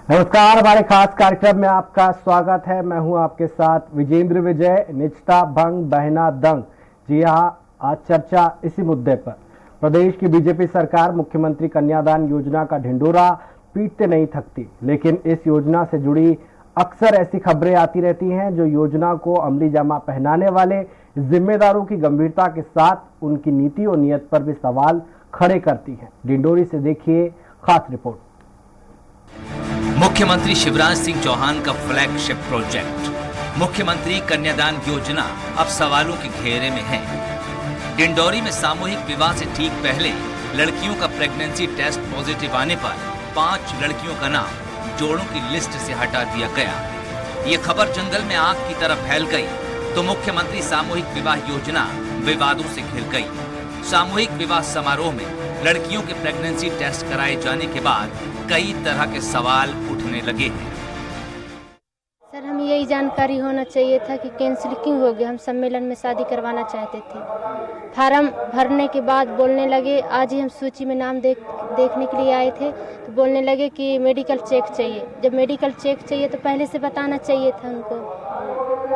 नमस्कार, हमारे खास कार्यक्रम में आपका स्वागत है। मैं हूं आपके साथ विजेंद्र विजय। निजता भंग, बहना दंग। जी हां, आज चर्चा इसी मुद्दे पर। प्रदेश की बीजेपी सरकार मुख्यमंत्री कन्यादान योजना का ढिंढोरा पीटते नहीं थकती, लेकिन इस योजना से जुड़ी अक्सर ऐसी खबरें आती रहती हैं जो योजना को अमली जामा पहनाने वाले जिम्मेदारों की गंभीरता के साथ उनकी नीति और नीयत पर भी सवाल खड़े करती हैं। डिंडोरी से देखिए खास रिपोर्ट। मुख्यमंत्री शिवराज सिंह चौहान का फ्लैगशिप प्रोजेक्ट मुख्यमंत्री कन्यादान योजना अब सवालों के घेरे में है। डिंडोरी में सामूहिक विवाह से ठीक पहले लड़कियों का प्रेगनेंसी टेस्ट पॉजिटिव आने पर 5 लड़कियों का नाम जोड़ों की लिस्ट से हटा दिया गया। ये खबर जंगल में आग की तरह फैल गई तो मुख्यमंत्री सामूहिक विवाह योजना विवादों से घिर गई। सामूहिक विवाह समारोह में लड़कियों के प्रेगनेंसी टेस्ट कराए जाने के बाद कई तरह के सवाल उठने लगे हैं। सर, हमें यही जानकारी होना चाहिए था कि कैंसिल क्यों हो गया। हम सम्मेलन में शादी करवाना चाहते थे। फार्म भरने के बाद बोलने लगे, आज ही हम सूची में नाम देखने के लिए आए थे तो बोलने लगे कि मेडिकल चेक चाहिए। जब मेडिकल चेक चाहिए तो पहले से बताना चाहिए था उनको।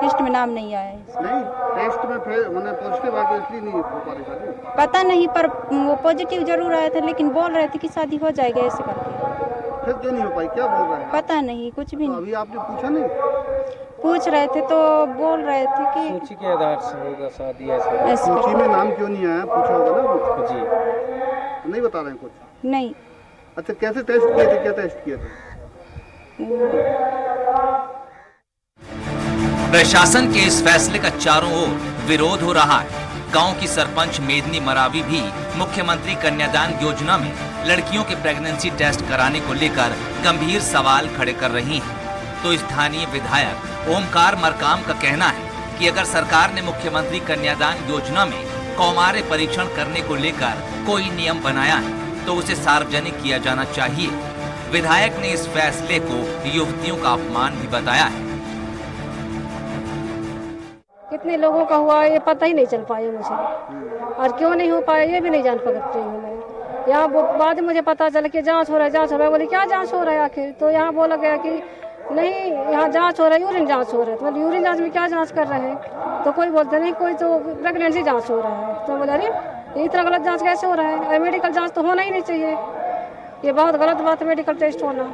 लिस्ट में नाम नहीं आया है। नहीं, टेस्ट में फिर उन्हें पॉजिटिव आ गया, इसलिए नहीं हो पा रही शादी। पता नहीं, पर वो पॉजिटिव जरूर आया था, लेकिन बोल रहे थे कि शादी हो जाएगा ऐसे करके। फिर क्यों नहीं हो पाई, क्या बोल रहे हैं? पता नहीं, कुछ भी तो नहीं। अभी आपने पूछा नहीं? पूछ रहे थे तो बोल रहे थे कि सूची के आधार से होगा शादी ऐसे। ऐसे सूची में नाम क्यों नहीं आया, पूछा होगा ना कुछ? जी नहीं बता रहे हैं कुछ? नहीं। अच्छा, कैसे टेस्ट किए थे, क्या टेस्ट किए थे? प्रशासन के इस फैसले का चारों ओर विरोध हो रहा है। गांव की सरपंच मेदनी मरावी भी मुख्यमंत्री कन्यादान योजना में लड़कियों के प्रेगनेंसी टेस्ट कराने को लेकर गंभीर सवाल खड़े कर रही हैं। तो स्थानीय विधायक ओमकार मरकाम का कहना है कि अगर सरकार ने मुख्यमंत्री कन्यादान योजना में कौमार्य परीक्षण करने को लेकर कोई नियम बनाया है तो उसे सार्वजनिक किया जाना चाहिए। विधायक ने इस फैसले को युवतियों का अपमान भी बताया है। कितने लोगों का हुआ ये पता ही नहीं चल पाया मुझे, और क्यों नहीं हो पाया ये भी नहीं जान पा रही हूँ मैं। यहाँ बाद में मुझे पता चला कि जांच हो रहा है, जांच हो रहा है। बोले क्या जांच हो रहा है आखिर? तो यहाँ बोला गया कि नहीं, यहाँ जांच हो रहा है, यूरिन जांच हो रहा है। तो यूरिन जांच में क्या जांच कर रहे हैं? तो कोई बोलते नहीं, कोई तो प्रेगनेंसी जांच हो रहा है। तो बोले अरे इतना गलत जांच कैसे हो रहा है? और मेडिकल जांच तो होना ही नहीं चाहिए। ये बहुत गलत बात है, मेडिकल टेस्ट होना।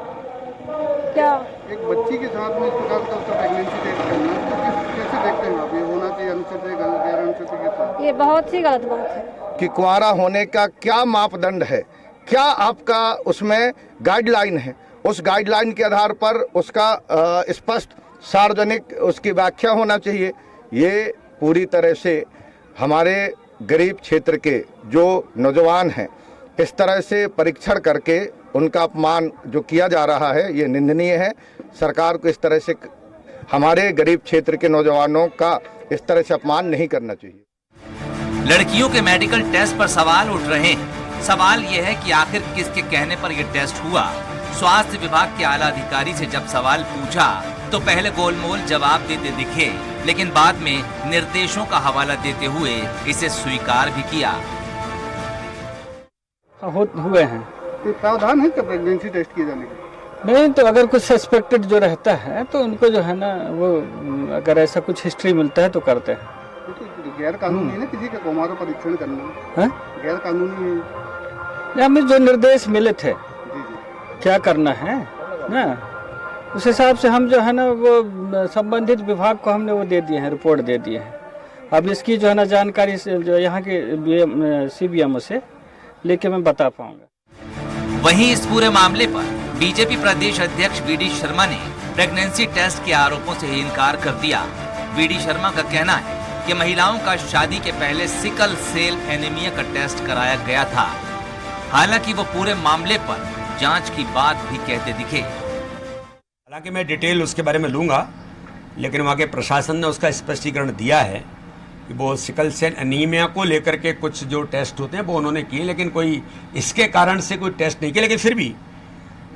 क्या एक बच्ची के साथ में इस प्रकार का उसका प्रेगनेंसी टेस्ट करना, तो कैसे देखते हैं आप? ये होना चाहिए अनुचित है, गैर अनुचित के साथ? ये बहुत ही गलत बात है। कि कुंवारा होने का क्या मापदंड है, क्या आपका उसमें गाइडलाइन है? उस गाइडलाइन के आधार पर उसका स्पष्ट सार्वजनिक उसकी व्याख्या होना चाहिए। ये पूरी तरह से हमारे गरीब क्षेत्र के जो नौजवान हैं इस तरह से परीक्षण करके उनका अपमान जो किया जा रहा है ये निंदनीय है। सरकार को इस तरह से हमारे गरीब क्षेत्र के नौजवानों का इस तरह से अपमान नहीं करना चाहिए। लड़कियों के मेडिकल टेस्ट पर सवाल उठ रहे हैं। सवाल यह है कि आखिर किसके कहने पर यह टेस्ट हुआ। स्वास्थ्य विभाग के आला अधिकारी से जब सवाल पूछा तो पहले गोलमोल जवाब देते दिखे, लेकिन बाद में निर्देशों का हवाला देते हुए इसे स्वीकार भी किया। हुए हैं। कोई प्रावधान है क्या प्रेगनेंसी टेस्ट किए जाने का? नहीं, तो अगर कुछ सस्पेक्टेड जो रहता है तो उनको जो है ना वो अगर ऐसा कुछ हिस्ट्री मिलता है तो करते हैं। तो गैर कानूनी है ना किसी का कौमार्य परीक्षण करना? गैर कानूनी है। हमें जो निर्देश मिले थे जी जी क्या करना है ना, उस हिसाब से हम जो है ना वो संबंधित विभाग को हमने वो दे दिए हैं, रिपोर्ट दे दिए हैं। अब इसकी जो है ना जानकारी जो यहाँ के CBMO से लेके मैं बता पाऊंगा। वहीं इस पूरे मामले पर बीजेपी प्रदेश अध्यक्ष VD शर्मा ने प्रेगनेंसी टेस्ट के आरोपों से इनकार कर दिया। VD शर्मा का कहना है कि महिलाओं का शादी के पहले सिकल सेल एनीमिया का टेस्ट कराया गया था। हालांकि वो पूरे मामले पर जांच की बात भी कहते दिखे। हालांकि मैं डिटेल उसके बारे में लूंगा, लेकिन वहाँ के प्रशासन ने उसका स्पष्टीकरण दिया है कि वो सिकल सेल एनीमिया को लेकर के कुछ जो टेस्ट होते हैं वो उन्होंने किए, लेकिन कोई इसके कारण से कोई टेस्ट नहीं किया। लेकिन फिर भी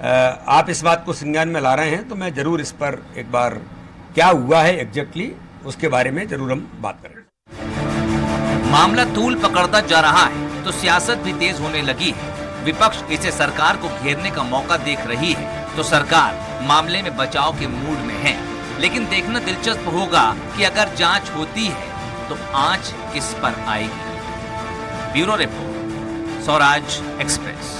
आप इस बात को संज्ञान में ला रहे हैं तो मैं जरूर इस पर एक बार क्या हुआ है एग्जैक्टली उसके बारे में जरूर हम बात करें। मामला तूल पकड़ता जा रहा है तो सियासत भी तेज होने लगी है। विपक्ष इसे सरकार को घेरने का मौका देख रही है तो सरकार मामले में बचाव के मूड में है। लेकिन देखना दिलचस्प होगा कि अगर जांच होती है तो आंच किस पर आएगी। Bureau report, Swaraj express.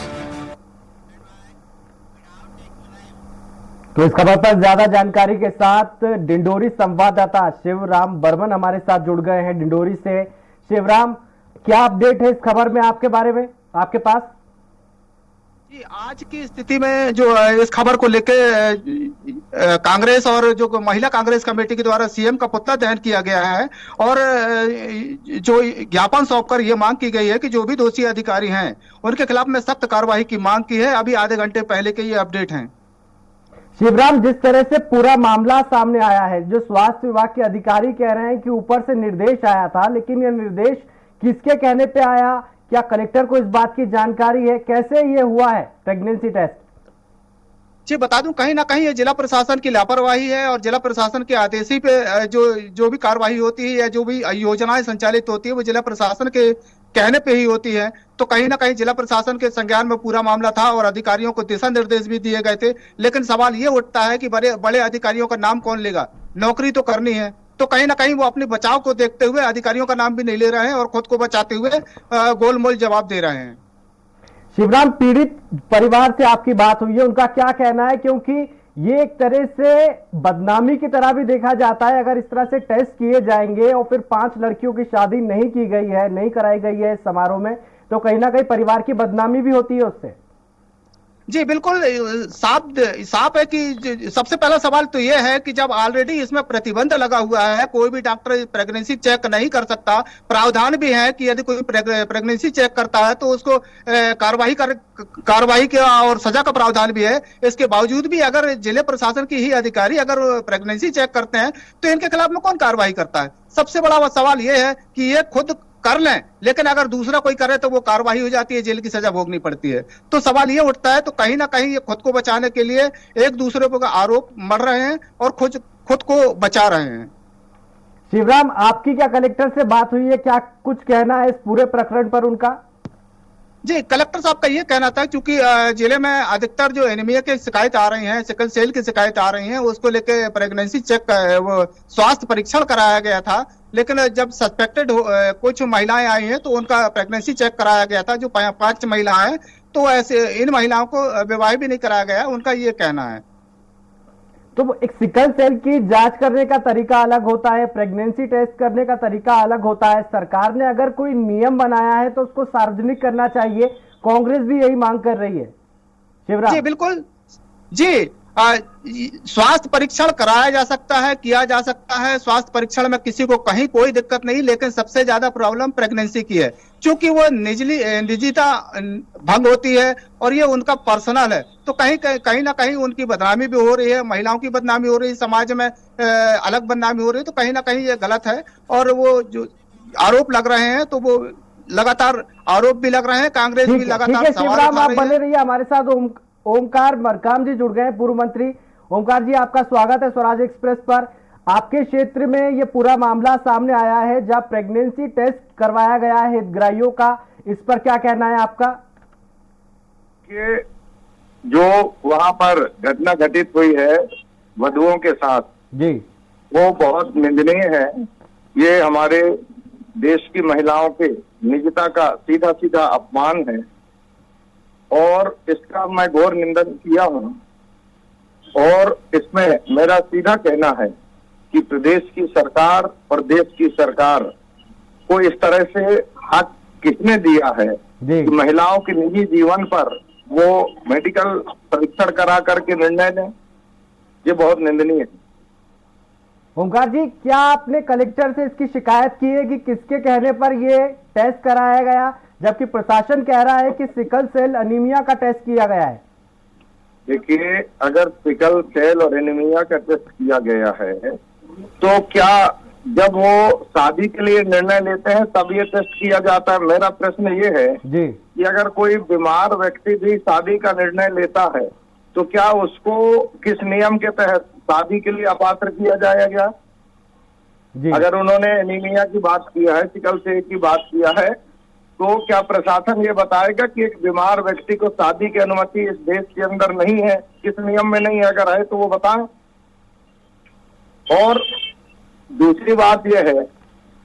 तो इस खबर पर ज्यादा जानकारी के साथ डिंडोरी संवाददाता शिवराम बर्मन हमारे साथ जुड़ गए हैं डिंडोरी से। शिवराम, क्या अपडेट है इस खबर में आपके बारे में, आपके पास? जी, आज की स्थिति में जो इस खबर को लेके कांग्रेस और जो महिला कांग्रेस कमेटी के द्वारा सीएम का पुतला दहन किया गया है और जो ज्ञापन सौंपकर ये मांग की गई है कि जो भी दोषी अधिकारी हैं उनके खिलाफ में सख्त कार्रवाई की मांग की है। अभी आधे घंटे पहले के ये अपडेट हैं। शिवराम, जिस तरह से पूरा मामला सामने आया है, जो स्वास्थ्य विभाग के अधिकारी कह रहे हैं कि ऊपर से निर्देश आया था, लेकिन यह निर्देश किसके कहने पे आया? क्या कलेक्टर को इस बात की जानकारी है? कैसे ये हुआ है प्रेगनेंसी टेस्ट? जी, बता दूं, कहीं ना कहीं ये जिला प्रशासन की लापरवाही है और जिला प्रशासन के आदेश ही पे जो भी कार्रवाई होती है या जो भी योजनाएं संचालित होती है वो जिला प्रशासन के कहने पे ही होती है। तो कहीं ना कहीं जिला प्रशासन के संज्ञान में पूरा मामला था और अधिकारियों को दिशा निर्देश भी दिए गए थे। लेकिन सवाल ये उठता है कि बड़े बड़े अधिकारियों का नाम कौन लेगा? नौकरी तो करनी है, तो कहीं ना कहीं वो अपने बचाव को देखते हुए अधिकारियों का नाम भी नहीं ले रहे हैं और खुद को बचाते हुए गोलमोल जवाब दे रहे हैं। शिवराम, पीड़ित परिवार से आपकी बात हुई है, उनका क्या कहना है? क्योंकि ये एक तरह से बदनामी की तरह भी देखा जाता है। अगर इस तरह से टेस्ट किए जाएंगे और फिर 5 लड़कियों की शादी नहीं की गई है, नहीं कराई गई है इस समारोह में, तो कहीं ना कहीं परिवार की बदनामी भी होती है उससे। जी बिल्कुल, साफ है कि सबसे पहला सवाल तो यह है कि जब ऑलरेडी इसमें प्रतिबंध लगा हुआ है, कोई भी डॉक्टर प्रेगनेंसी चेक नहीं कर सकता, प्रावधान भी है कि यदि कोई प्रेगनेंसी चेक करता है तो उसको कार्रवाई का और सजा का प्रावधान भी है। इसके बावजूद भी अगर जिले प्रशासन की ही अधिकारी अगर प्रेगनेंसी चेक करते हैं तो इनके खिलाफ में कौन कार्रवाई करता है? सबसे बड़ा सवाल यह है कि ये खुद कर लें, लेकिन अगर दूसरा कोई करे तो वो कार्रवाई हो जाती है, जेल की सजा भोगनी पड़ती है। तो सवाल ये उठता है, तो कहीं ना कहीं ये खुद को बचाने के लिए एक दूसरे पर आरोप मढ़ रहे हैं और खुद को बचा रहे हैं। शिवराम, आपकी क्या कलेक्टर से बात हुई है? क्या कुछ कहना है इस पूरे प्रकरण पर उनका? जी, कलेक्टर साहब का ये कहना था, क्योंकि जिले में अधिकतर जो एनीमिया की शिकायत आ रही है, सिकल सेल की शिकायत आ रही है, उसको लेके प्रेगनेंसी चेक वो स्वास्थ्य परीक्षण कराया गया था। लेकिन जब सस्पेक्टेड कुछ महिलाएं आई हैं तो उनका प्रेगनेंसी चेक कराया गया था, जो 5 महिलाएं हैं, तो ऐसे इन महिलाओं को विवाह भी नहीं कराया गया, उनका ये कहना है। तो एक सिकल सेल की जांच करने का तरीका अलग होता है, प्रेगनेंसी टेस्ट करने का तरीका अलग होता है। सरकार ने अगर कोई नियम बनाया है तो उसको सार्वजनिक करना चाहिए। कांग्रेस भी यही मांग कर रही है। शिवराम जी, बिल्कुल जी, स्वास्थ्य परीक्षण कराया जा सकता है, किया जा सकता है। स्वास्थ्य परीक्षण में किसी को कहीं कोई दिक्कत नहीं, लेकिन सबसे ज्यादा प्रॉब्लम प्रेगनेंसी की है, क्योंकि वो निजता भंग होती है और ये उनका पर्सनल है। तो कहीं ना कहीं उनकी बदनामी भी हो रही है, महिलाओं की बदनामी हो रही है, समाज में अलग बदनामी हो रही है। तो कहीं ना कहीं ये गलत है और वो जो आरोप लग रहे हैं तो वो लगातार आरोप भी लग रहे हैं, कांग्रेस भी लगातार सवाल उठा रही है। आप बने रहिए हमारे साथ। ओमकार मरकाम जी जुड़ गए, पूर्व मंत्री। ओमकार जी, आपका स्वागत है स्वराज एक्सप्रेस पर। आपके क्षेत्र में ये पूरा मामला सामने आया है जहां प्रेगनेंसी टेस्ट करवाया गया है हितग्राहियों का, इस पर क्या कहना है आपका? कि जो वहां पर घटना घटित हुई है वधुओं के साथ जी, वो बहुत निंदनीय है। ये हमारे देश की महिलाओं के निजता का सीधा सीधा अपमान है और इसका मैं घोर निंदन किया हूं। और इसमें मेरा सीधा कहना है कि प्रदेश की सरकार और देश की सरकार को इस तरह से हक किसने दिया है कि महिलाओं के निजी जीवन पर वो मेडिकल परीक्षण करा करके निर्णय लें? ये बहुत निंदनीय है। ओमकार जी, क्या आपने कलेक्टर से इसकी शिकायत की है कि किसके कहने पर ये टेस्ट कराया गया, जबकि प्रशासन कह रहा है कि सिकल सेल एनीमिया का टेस्ट किया गया है? देखिए, अगर सिकल सेल और एनीमिया का टेस्ट किया गया है तो क्या जब वो शादी के लिए निर्णय लेते हैं तब ये टेस्ट किया जाता है? मेरा प्रश्न ये है जी कि अगर कोई बीमार व्यक्ति भी शादी का निर्णय लेता है तो क्या उसको किस नियम के तहत शादी के लिए अपात्र किया जाएगा? अगर उन्होंने एनीमिया की बात किया है, सिकल सेल की बात किया है, तो क्या प्रशासन ये बताएगा कि एक बीमार व्यक्ति को शादी की अनुमति इस देश के अंदर नहीं है, किस नियम में नहीं है? अगर है तो वो बताएं। और दूसरी बात यह है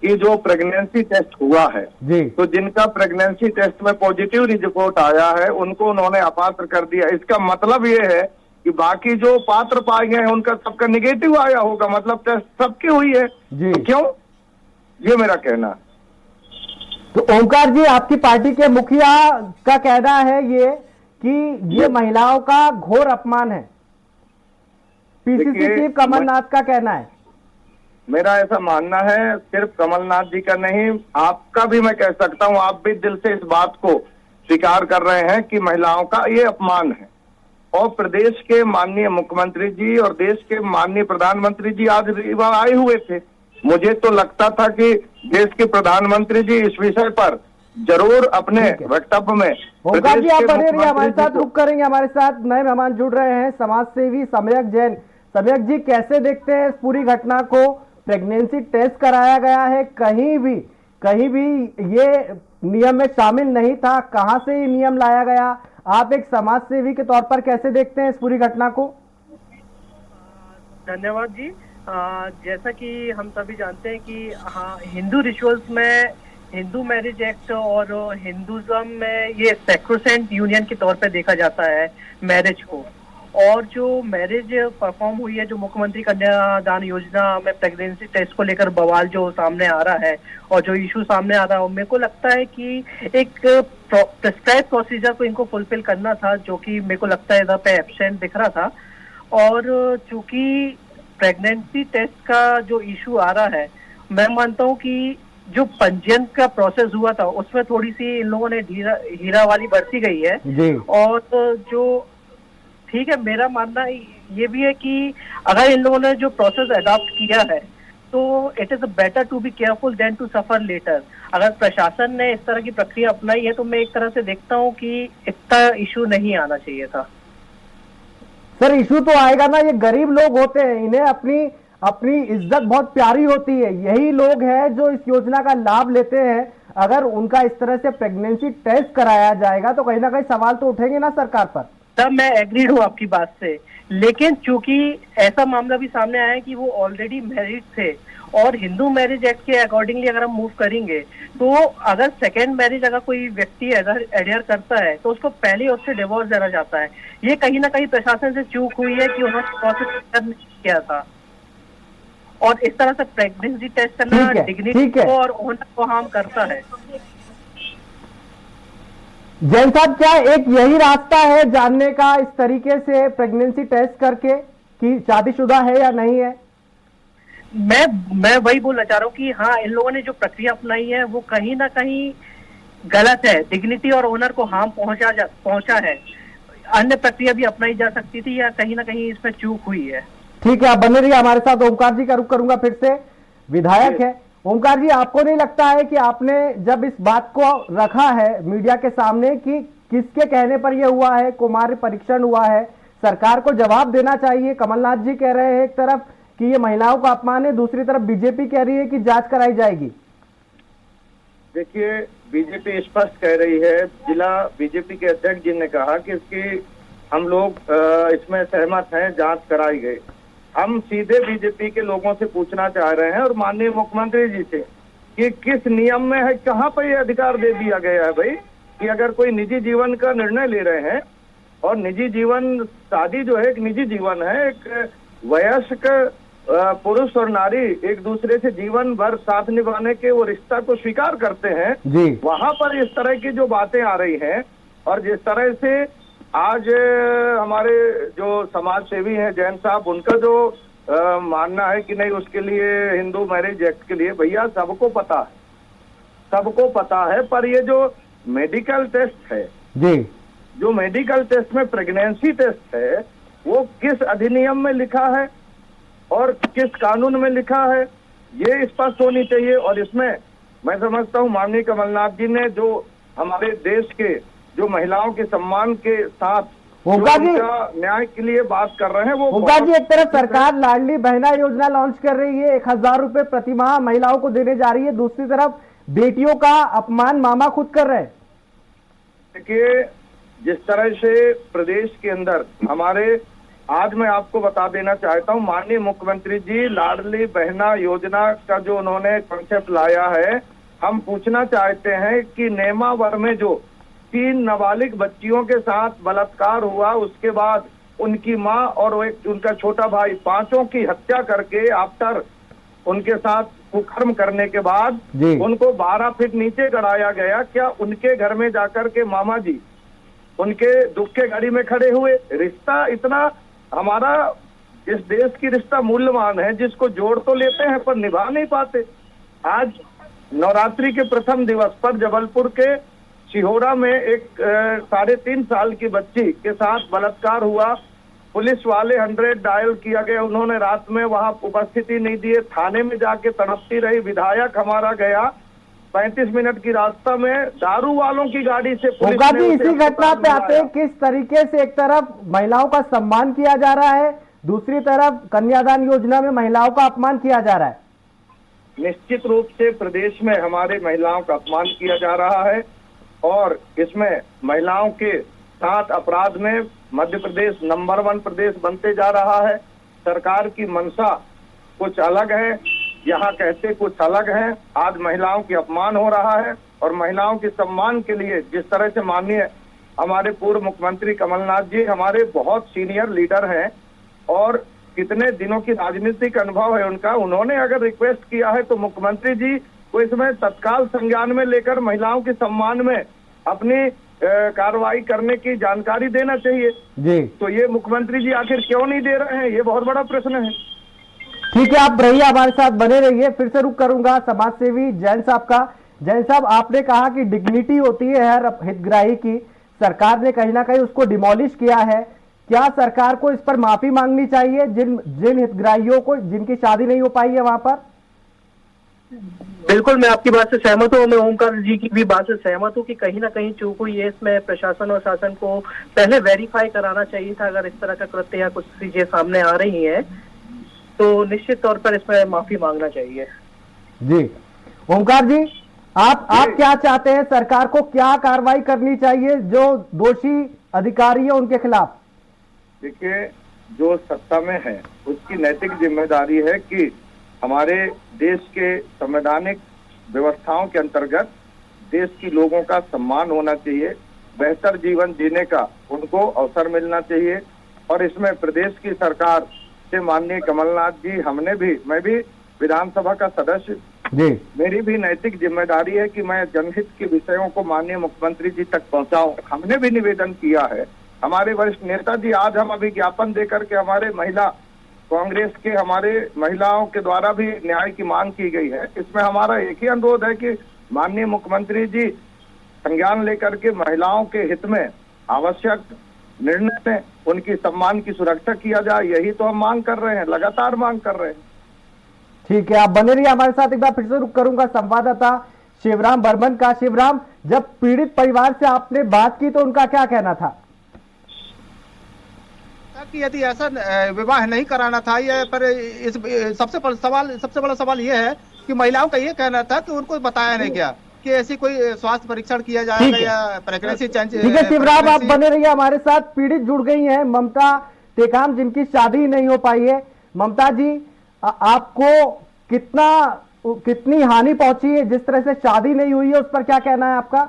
कि जो प्रेगनेंसी टेस्ट हुआ है जी, तो जिनका प्रेगनेंसी टेस्ट में पॉजिटिव रिपोर्ट आया है उनको उन्होंने अपात्र कर दिया। इसका मतलब ये है कि बाकी जो पात्र पाए गए हैं उनका सबका निगेटिव आया होगा, मतलब टेस्ट सबकी हुई है। जी। तो क्यों? ये मेरा कहना है। तो ओमकार जी, आपकी पार्टी के मुखिया का कहना है ये कि ये महिलाओं का घोर अपमान है। पीसीसी देखिए, चीफ कमलनाथ का कहना है। मेरा ऐसा मानना है, सिर्फ कमलनाथ जी का नहीं, आपका भी मैं कह सकता हूं, आप भी दिल से इस बात को स्वीकार कर रहे हैं कि महिलाओं का ये अपमान है। और प्रदेश के माननीय मुख्यमंत्री जी और देश के माननीय प्रधानमंत्री जी आज रीवा आए हुए थे। मुझे तो लगता था कि देश के प्रधानमंत्री जी इस विषय पर जरूर अपने वक्तव्य में। ओमकार जी, आप प्रदेश के बने रहिए, हमारे मुख्यमंत्री साथ जी रुक करेंगे। हमारे साथ नए मेहमान जुड़ रहे हैं, समाज सेवी सम्यक जैन। सम्यक जी, कैसे देखते हैं इस पूरी घटना को? प्रेगनेंसी टेस्ट कराया गया है, कहीं भी ये नियम में शामिल नहीं था, कहां से ये नियम लाया गया? आप एक समाज सेवी के तौर पर कैसे देखते हैं इस पूरी घटना को? धन्यवाद जी। जैसा कि हम सभी जानते हैं कि हाँ, हिंदू रिचुअल्स में हिंदू मैरिज एक्ट और हिंदुज्म में ये सैक्रोसेंट यूनियन के तौर पे देखा जाता है मैरिज को। और जो मैरिज परफॉर्म हुई है, जो मुख्यमंत्री कन्यादान योजना में प्रेगनेंसी टेस्ट को लेकर बवाल जो सामने आ रहा है और जो इशू सामने आ रहा है, मेरे को लगता है कि एक प्रिस्क्राइब प्रोसीजर को इनको फुलफिल करना था, जो कि मेरे को लगता है इधर पे एब्सेंट दिख रहा था। और चूंकि प्रेगनेंसी टेस्ट का जो इशू आ रहा है, मैं मानता हूँ कि जो पंजीयन का प्रोसेस हुआ था उसमें थोड़ी सी इन लोगों ने हीरा वाली बरती गई है जी। और जो ठीक है, मेरा मानना ये भी है कि अगर इन लोगों ने जो प्रोसेस अडॉप्ट किया है तो it is better to be careful than to suffer later. अगर प्रशासन ने इस तरह की प्रक्रिया अपनाई है तो मैं एक तरह से देखता हूँ कि इतना इशू नहीं आना चाहिए था। सर, इशू तो आएगा ना, ये गरीब लोग होते हैं, इन्हें अपनी इज्जत बहुत प्यारी होती है, यही लोग हैं जो इस योजना का लाभ लेते हैं। अगर उनका इस तरह से प्रेगनेंसी टेस्ट कराया जाएगा तो कहीं ना कहीं सवाल तो उठेंगे ना सरकार पर। तब मैं एग्रीड हूँ आपकी बात से, लेकिन चूंकि ऐसा मामला भी सामने आया है कि वो ऑलरेडी मैरिड थे और हिंदू मैरिज एक्ट के अकॉर्डिंगली अगर हम मूव करेंगे तो अगर सेकेंड मैरिज अगर कोई व्यक्ति एडयर करता है तो उसको पहले उससे डिवोर्स देना जाता है। ये कहीं ना कहीं प्रशासन से चूक हुई है कि उन्होंने प्रोसेस नहीं किया था और इस तरह से प्रेगनेंसी टेस्ट करना डिग्निटी को और ऑनर को हार्म करता है। जैन साहब, क्या एक यही रास्ता है जानने का इस तरीके से प्रेगनेंसी टेस्ट करके कि शादीशुदा है या नहीं है? मैं वही बोलना चाह रहा हूँ कि हाँ, इन लोगों ने जो प्रक्रिया अपनाई है वो कहीं ना कहीं गलत है, डिग्निटी और ऑनर को हार्म पहुंचा है। अन्य प्रक्रिया भी अपनाई जा सकती थी या कहीं ना कहीं इसमें चूक हुई है। ठीक है, आप बने रहिए हमारे साथ। ओमकार जी का रुख करूंगा फिर से, विधायक है। ओमकार जी, आपको नहीं लगता है कि आपने जब इस बात को रखा है मीडिया के सामने कि किसके कहने पर यह हुआ है, कुमार परीक्षण हुआ है, सरकार को जवाब देना चाहिए? कमलनाथ जी कह रहे हैं एक तरफ कि ये महिलाओं का अपमान है, दूसरी तरफ बीजेपी कह रही है कि जांच कराई जाएगी। देखिए, बीजेपी स्पष्ट कह रही है, जिला बीजेपी के अध्यक्ष जी ने कहा कि इसकी हम लोग इसमें सहमत हैं, जांच कराई गई। हम सीधे बीजेपी के लोगों से पूछना चाह रहे हैं और माननीय मुख्यमंत्री जी से कि किस नियम में है, कहाँ पर यह अधिकार दे दिया गया है भाई कि अगर कोई निजी जीवन का निर्णय ले रहे हैं, और निजी जीवन, शादी जो है एक निजी जीवन है, एक वयस्क पुरुष और नारी एक दूसरे से जीवन भर साथ निभाने के वो रिश्ता को स्वीकार करते हैं जी। वहां पर इस तरह की जो बातें आ रही हैं और जिस तरह से आज हमारे जो समाज सेवी हैं जैन साहब, उनका जो मानना है कि नहीं उसके लिए हिंदू मैरिज एक्ट के लिए, भैया सबको पता है, पर ये जो मेडिकल टेस्ट है जी, जो मेडिकल टेस्ट में प्रेगनेंसी टेस्ट है, वो किस अधिनियम में लिखा है और किस कानून में लिखा है, ये स्पष्ट होनी चाहिए। और इसमें मैं समझता हूँ माननीय कमलनाथ जी ने जो हमारे देश के जो महिलाओं के सम्मान के साथ न्याय के लिए बात कर रहे हैं, वो ओमकार जी, एक तरफ सरकार लाडली बहना योजना लॉन्च कर रही है, 1000 रुपए प्रति माह महिलाओं को देने जा रही है, दूसरी तरफ बेटियों का अपमान मामा खुद कर रहे हैं। देखिए, जिस तरह से प्रदेश के अंदर हमारे, आज मैं आपको बता देना चाहता हूं, माननीय मुख्यमंत्री जी लाडली बहना योजना का जो उन्होंने कॉन्सेप्ट लाया है, हम पूछना चाहते हैं कि नेमावर में जो 3 नाबालिग बच्चियों के साथ बलात्कार हुआ, उसके बाद उनकी मां और एक उनका छोटा भाई, 5 की हत्या करके आफ्टर उनके साथ कुकर्म करने के बाद उनको 12 फीट नीचे गड़ाया गया। क्या उनके घर में जाकर के मामा जी उनके दुख के घड़ी में खड़े हुए? रिश्ता इतना, हमारा इस देश की रिश्ता मूल्यवान है, जिसको जोड़ तो लेते हैं पर निभा नहीं पाते। आज नवरात्रि के प्रथम दिवस पर जबलपुर के सिहोरा में एक 3.5 साल की बच्ची के साथ बलात्कार हुआ। पुलिस वाले 100 डायल किया गया, उन्होंने रात में वहां उपस्थिति नहीं दिए, थाने में जाके तड़पती रही। विधायक हमारा गया, 35 मिनट की रास्ता में दारू वालों की गाड़ी से पुलिस ने इसी घटना पे आते हैं, किस तरीके से एक तरफ महिलाओं का सम्मान किया जा रहा है, दूसरी तरफ कन्यादान योजना में महिलाओं का अपमान किया जा रहा है। निश्चित रूप से प्रदेश में हमारे महिलाओं का अपमान किया जा रहा है और इसमें महिलाओं के साथ अपराध में मध्य प्रदेश नंबर 1 प्रदेश बनते जा रहा है। सरकार की मंशा कुछ अलग है, यहाँ कहते कुछ अलग है। आज महिलाओं की अपमान हो रहा है और महिलाओं के सम्मान के लिए जिस तरह से माननीय हमारे पूर्व मुख्यमंत्री कमलनाथ जी हमारे बहुत सीनियर लीडर हैं और कितने दिनों की राजनीतिक अनुभव है उनका, उन्होंने अगर रिक्वेस्ट किया है तो मुख्यमंत्री जी को इसमें तत्काल संज्ञान में लेकर महिलाओं के सम्मान में अपनी कार्रवाई करने की जानकारी देना चाहिए जी। तो ये मुख्यमंत्री जी आखिर क्यों नहीं दे रहे हैं, ये बहुत बड़ा प्रश्न है। ठीक है, आप रहिए, हमारे साथ बने रहिए। फिर से रुक करूंगा समाज सेवी जैन साहब का। जैन साहब, आपने कहा कि डिग्निटी होती है हर हितग्राही की, सरकार ने कहीं ना कहीं उसको डिमोलिश किया है। क्या सरकार को इस पर माफी मांगनी चाहिए जिन हितग्राहियों को जिनकी शादी नहीं हो पाई है वहां पर? बिल्कुल, मैं आपकी बात से सहमत हूँ। मैं ओमकार जी की भी बात से सहमत हूँ कि कहीं ना कहीं चूक हुई है। इसमें प्रशासन और शासन को पहले वेरीफाई कराना चाहिए था। अगर इस तरह का कृत्य या कुछ चीजें सामने आ रही हैं तो निश्चित तौर पर इसमें माफी मांगना चाहिए। जी, ओमकार जी, आप क्या चाहते हैं, सरकार को क्या कार्रवाई करनी चाहिए जो दोषी अधिकारी है उनके खिलाफ? देखिए, जो सत्ता में है उसकी नैतिक जिम्मेदारी है कि हमारे देश के संवैधानिक व्यवस्थाओं के अंतर्गत देश की लोगों का सम्मान होना चाहिए, बेहतर जीवन जीने का उनको अवसर मिलना चाहिए। और इसमें प्रदेश की सरकार से माननीय कमलनाथ जी, मैं भी विधानसभा का सदस्य जी, मेरी भी नैतिक जिम्मेदारी है कि मैं जनहित के विषयों को माननीय मुख्यमंत्री जी तक पहुंचाऊं। हमने भी निवेदन किया है, हमारे वरिष्ठ नेता जी, आज हम अभी ज्ञापन देकर के हमारे महिला कांग्रेस के हमारे महिलाओं के द्वारा भी न्याय की मांग की गई है। इसमें हमारा एक ही अनुरोध है कि माननीय मुख्यमंत्री जी संज्ञान लेकर के महिलाओं के हित में आवश्यक निर्णय लें, उनकी सम्मान की सुरक्षा किया जाए। यही तो हम मांग कर रहे हैं, लगातार मांग कर रहे हैं। ठीक है, आप बने रहिए हमारे साथ। एक बार फिर से रुक करूंगा संवाददाता शिवराम बर्मन का। शिवराम, जब पीड़ित परिवार से आपने बात की तो उनका क्या कहना था? कि यदि ऐसा विवाह नहीं कराना था, या पर इस सबसे बड़ा सवाल ये है कि महिलाओं का ये कहना था कि उनको बताया नहीं गया कि ऐसी कोई स्वास्थ्य परीक्षण किया जाएगा या प्रेगनेंसी चेंज। ठीक है शिवराम, आप बने रहिए हमारे साथ। पीड़ित जुड़ गई हैं, ममता टेकाम, जिनकी शादी नहीं हो पाई है। ममता जी, आपको कितनी हानि पहुंची है जिस तरह से शादी नहीं हुई है, उस पर क्या कहना है आपका?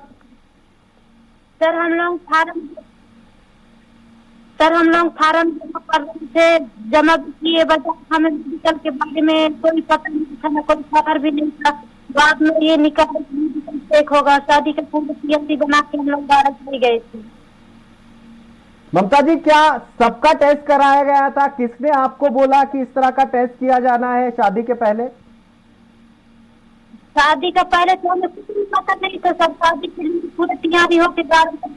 सर, हम लोग फार्म जमा कर रहे थे, जमा किए बजाय हमें मेडिकल के बारे में कोई पता नहीं था, ना कोई खबर भी नहीं था। बाद में ये निकाल चेक होगा, शादी का पूर्ण PMC बना के हम लोग भारत ले गए थे। ममता जी, क्या सबका टेस्ट कराया गया था? किसने आपको बोला कि इस तरह का टेस्ट किया जाना है शादी के पहले? शादी का पहले तो हमें कुछ भी पता नहीं था सर। शादी के लिए पूरी तैयारी होकर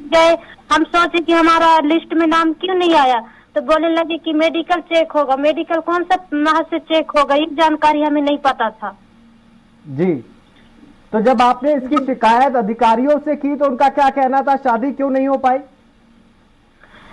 गए, हम सोचे कि हमारा लिस्ट में नाम क्यों नहीं आया, तो बोलने लगे कि मेडिकल चेक होगा। मेडिकल कौन सा माह से चेक होगा, ये जानकारी हमें नहीं पता था जी। तो जब आपने इसकी शिकायत अधिकारियों से की तो उनका क्या कहना था, शादी क्यों नहीं हो पाई?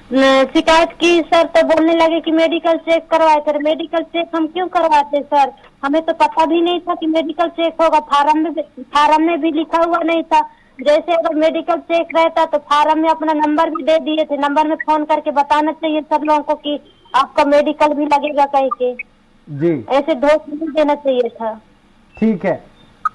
शिकायत की सर, तो बोलने लगे कि मेडिकल चेक करवाए थे। मेडिकल चेक हम क्यों करवाते सर? हमें तो पता भी नहीं था कि मेडिकल चेक होगा। फार्म में भी लिखा हुआ नहीं था। जैसे अगर मेडिकल चेक रहता तो फार्म में अपना नंबर भी दे दिए थे। नंबर में फोन करके बताना चाहिए सब लोगों को कि आपका मेडिकल भी लगेगा कह के। जी, ऐसे धोखा नहीं देना चाहिए था। ठीक है।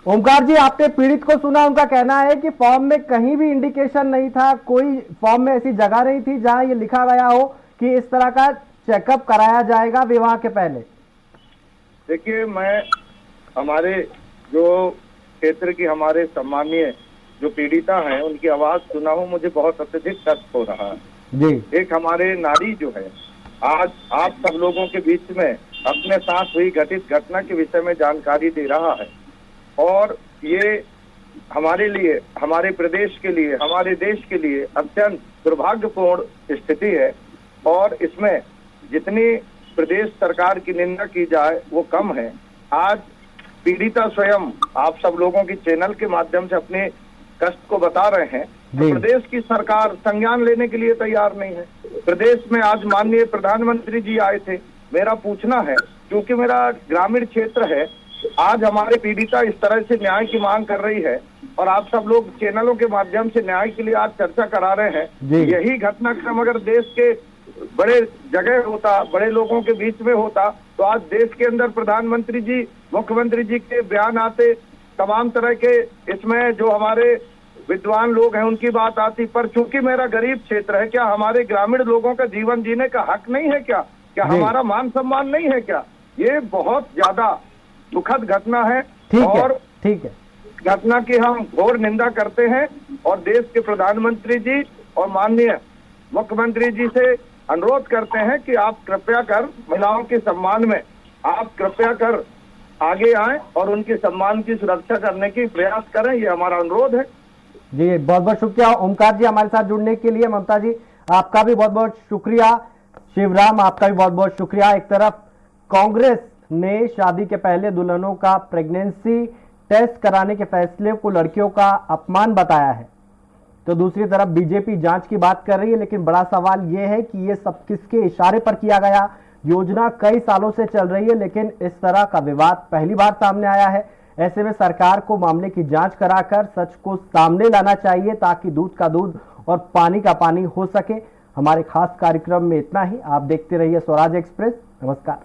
ओमकार जी, आपने पीड़ित को सुना, उनका कहना है कि फॉर्म में कहीं भी इंडिकेशन नहीं था, कोई फॉर्म में ऐसी जगह नहीं थी जहां ये लिखा गया हो कि इस तरह का चेकअप कराया जाएगा विवाह के पहले। देखिए, मैं हमारे जो क्षेत्र की हमारे सम्मानीय जो पीड़िता हैं उनकी आवाज सुना हूँ, मुझे बहुत अत्यधिक कष्ट हो रहा है। जी, एक हमारे नारी जो है आज आप सब लोगों के बीच में अपने साथ हुई घटित घटना के विषय में जानकारी दे रहा है, और ये हमारे लिए, हमारे प्रदेश के लिए, हमारे देश के लिए अत्यंत दुर्भाग्यपूर्ण स्थिति है। और इसमें जितनी प्रदेश सरकार की निंदा की जाए वो कम है। आज पीड़िता स्वयं आप सब लोगों की चैनल के माध्यम से अपने कष्ट को बता रहे हैं। तो प्रदेश की सरकार संज्ञान लेने के लिए तैयार नहीं है। प्रदेश में आज माननीय प्रधानमंत्री जी आए थे। मेरा पूछना है, क्योंकि मेरा ग्रामीण क्षेत्र है, आज हमारे पीड़िता इस तरह से न्याय की मांग कर रही है और आप सब लोग चैनलों के माध्यम से न्याय के लिए आज चर्चा करा रहे हैं। यही घटनाक्रम अगर देश के बड़े जगह होता, बड़े लोगों के बीच में होता, तो आज देश के अंदर प्रधानमंत्री जी, मुख्यमंत्री जी के बयान आते, तमाम तरह के इसमें जो हमारे विद्वान लोग हैं उनकी बात आती। पर चूंकि मेरा गरीब क्षेत्र है, क्या हमारे ग्रामीण लोगों का जीवन जीने का हक नहीं है क्या? क्या हमारा मान सम्मान नहीं है क्या? ये बहुत ज्यादा दुखद घटना है और ठीक है, घटना की हम घोर निंदा करते हैं और देश के प्रधानमंत्री जी और माननीय मुख्यमंत्री जी से अनुरोध करते हैं कि आप कृपया कर महिलाओं के सम्मान में आप कृपया कर आगे आएं और उनके सम्मान की सुरक्षा करने की प्रयास करें। ये हमारा अनुरोध है। जी, बहुत बहुत शुक्रिया ओमकार जी हमारे साथ जुड़ने के लिए। ममता जी, आपका भी बहुत बहुत शुक्रिया। शिवराम, आपका भी बहुत बहुत शुक्रिया। एक तरफ कांग्रेस ने शादी के पहले दुल्हनों का प्रेगनेंसी टेस्ट कराने के फैसले को लड़कियों का अपमान बताया है, तो दूसरी तरफ बीजेपी जांच की बात कर रही है। लेकिन बड़ा सवाल यह है कि यह सब किसके इशारे पर किया गया? योजना कई सालों से चल रही है, लेकिन इस तरह का विवाद पहली बार सामने आया है। ऐसे में सरकार को मामले की जांच कराकर सच को सामने लाना चाहिए, ताकि दूध का दूध और पानी का पानी हो सके। हमारे खास कार्यक्रम में इतना ही। आप देखते रहिए स्वराज एक्सप्रेस। नमस्कार।